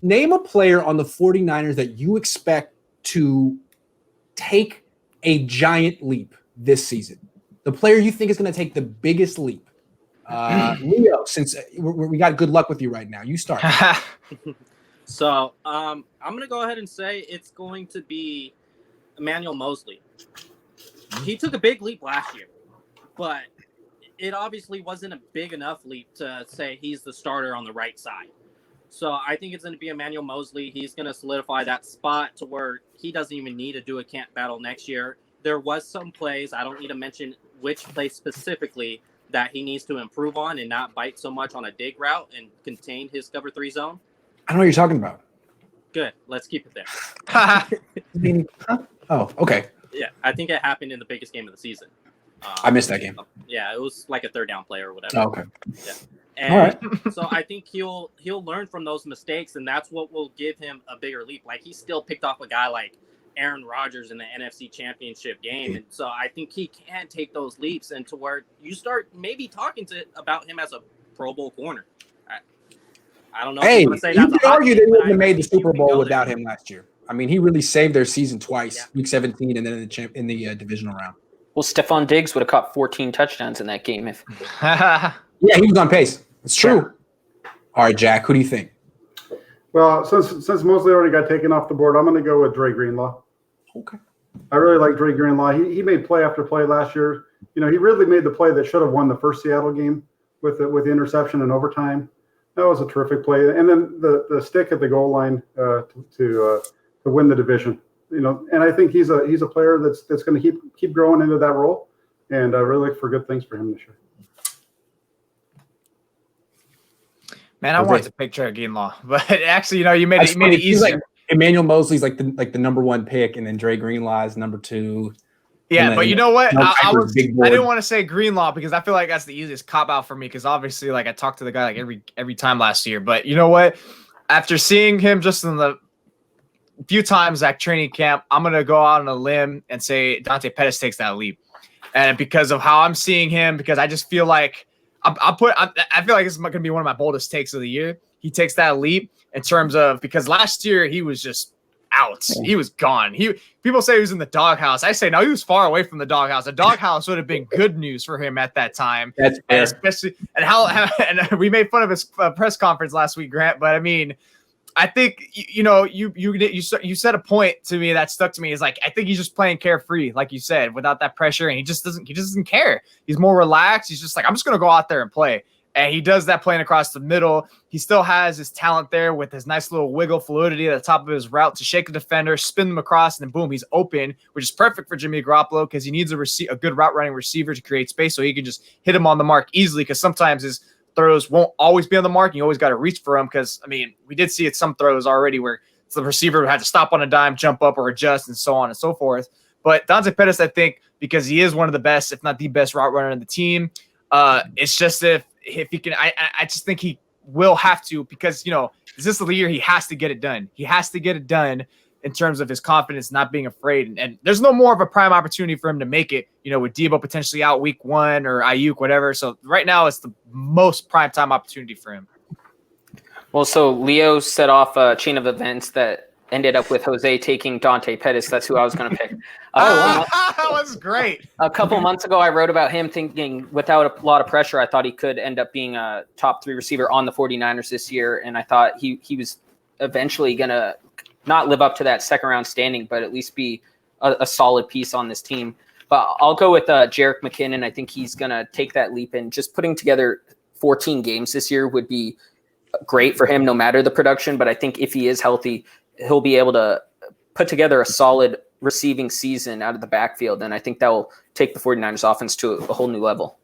name a player on the 49ers that you expect to take a giant leap this season. The player you think is going to take the biggest leap. Leo, since we got good luck with you right now, you start. So I'm going to go ahead and say it's going to be Emanuel Mosley. He took a big leap last year, but it obviously wasn't a big enough leap to say he's the starter on the right side. So I think it's going to be Emanuel Mosley. He's going to solidify that spot to where he doesn't even need to do a camp battle next year. There was some plays, I don't need to mention which play specifically, that he needs to improve on and not bite so much on a dig route and contain his cover 3 zone. I don't know what you're talking about. Good. Let's keep it there. Oh, okay. Yeah, I think it happened in the biggest game of the season. I missed that game. Yeah, it was like a 3rd down play or whatever. Oh, okay. Yeah. And all right. So I think he'll learn from those mistakes, and that's what will give him a bigger leap. Like, he still picked off a guy like Aaron Rodgers in the NFC Championship game, and so I think he can take those leaps and to where you start maybe talking about him as a Pro Bowl corner. I don't know. Hey, you could argue they wouldn't have made the Super Bowl without him last year. I mean, he really saved their season twice, Week 17 and then in the divisional round. Well, Stephon Diggs would have caught 14 touchdowns in that game. Yeah, he was on pace. It's true. Yeah. All right, Jack, who do you think? Well, since Mosley already got taken off the board, I'm going to go with Dre Greenlaw. Okay. I really like Dre Greenlaw. He made play after play last year. He really made the play that should have won the first Seattle game with the interception in overtime. That was a terrific play. And then the stick at the goal line to win the division. And I think he's a player that's going to keep growing into that role. And I really look for good things for him this year. Man, I wanted to pick Jerick Greenlaw, but actually, you made it easy. Like Emanuel Mosley's like the number 1 pick, and then Dre Greenlaw is number 2. Yeah, but you know what? I didn't want to say Greenlaw because I feel like that's the easiest cop out for me. Because obviously, like I talked to the guy like every time last year. But you know what? After seeing him just in the few times at training camp, I'm gonna go out on a limb and say Dante Pettis takes that leap, and because of how I'm seeing him, because I just feel like. I feel like this is going to be one of my boldest takes of the year. He takes that leap in terms of because last year he was just out. He was gone. People say he was in the doghouse. I say no, he was far away from the doghouse. The doghouse would have been good news for him at that time. That's fair. And especially and we made fun of his press conference last week, Grant. But I mean, I think you said a point to me that stuck to me is like I think he's just playing carefree, like you said, without that pressure, and he just doesn't care. He's more relaxed. He's just like I'm just gonna go out there and play, and he does that playing across the middle. He still has his talent there with his nice little wiggle fluidity at the top of his route to shake a defender, spin them across, and then boom, he's open, which is perfect for Jimmy Garoppolo because he needs a good route running receiver to create space so he can just hit him on the mark easily. Because sometimes his throws won't always be on the mark. And you always got to reach for them because, I mean, we did see it some throws already where the receiver had to stop on a dime, jump up or adjust and so on and so forth. But Dante Pettis, I think, because he is one of the best, if not the best route runner in the team, it's just if he can, I just think he will have to because, this is the year he has to get it done. He has to get it done in terms of his confidence, not being afraid. And there's no more of a prime opportunity for him to make it, with Debo potentially out week 1 or Ayuk, whatever. So right now it's the most prime time opportunity for him. Well, so Leo set off a chain of events that ended up with Jose taking Dante Pettis. That's who I was going to pick. That was great. A couple months ago, I wrote about him thinking without a lot of pressure, I thought he could end up being a top 3 receiver on the 49ers this year. And I thought he was eventually going to not live up to that second round standing, but at least be a solid piece on this team. But I'll go with Jerick McKinnon. I think he's going to take that leap, and just putting together 14 games this year would be great for him no matter the production. But I think if he is healthy, he'll be able to put together a solid receiving season out of the backfield. And I think that will take the 49ers offense to a whole new level.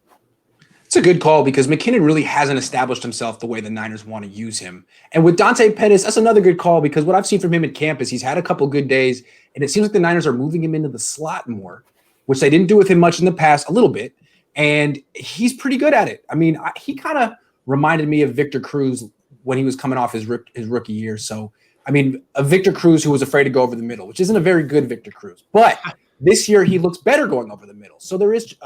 It's a good call because McKinnon really hasn't established himself the way the Niners want to use him. And with Dante Pettis, that's another good call because what I've seen from him at camp is he's had a couple good days, and it seems like the Niners are moving him into the slot more, which they didn't do with him much in the past, a little bit. And he's pretty good at it. I mean, he kind of reminded me of Victor Cruz when he was coming off his rookie year. So, I mean, a Victor Cruz who was afraid to go over the middle, which isn't a very good Victor Cruz. But this year he looks better going over the middle. So there is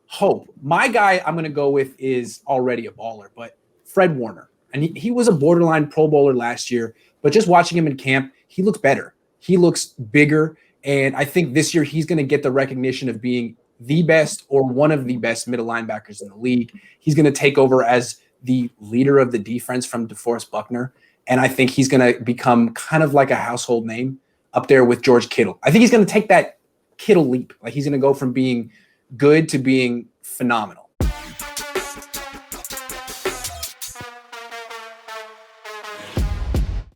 hope. My guy I'm going to go with is already a baller, but Fred Warner. And he was a borderline Pro Bowler last year, but just watching him in camp, he looks better. He looks bigger. And I think this year he's going to get the recognition of being the best or one of the best middle linebackers in the league. He's going to take over as the leader of the defense from DeForest Buckner. And I think he's going to become kind of like a household name up there with George Kittle. I think he's going to take that Kittle leap. Like he's going to go from being good to being phenomenal.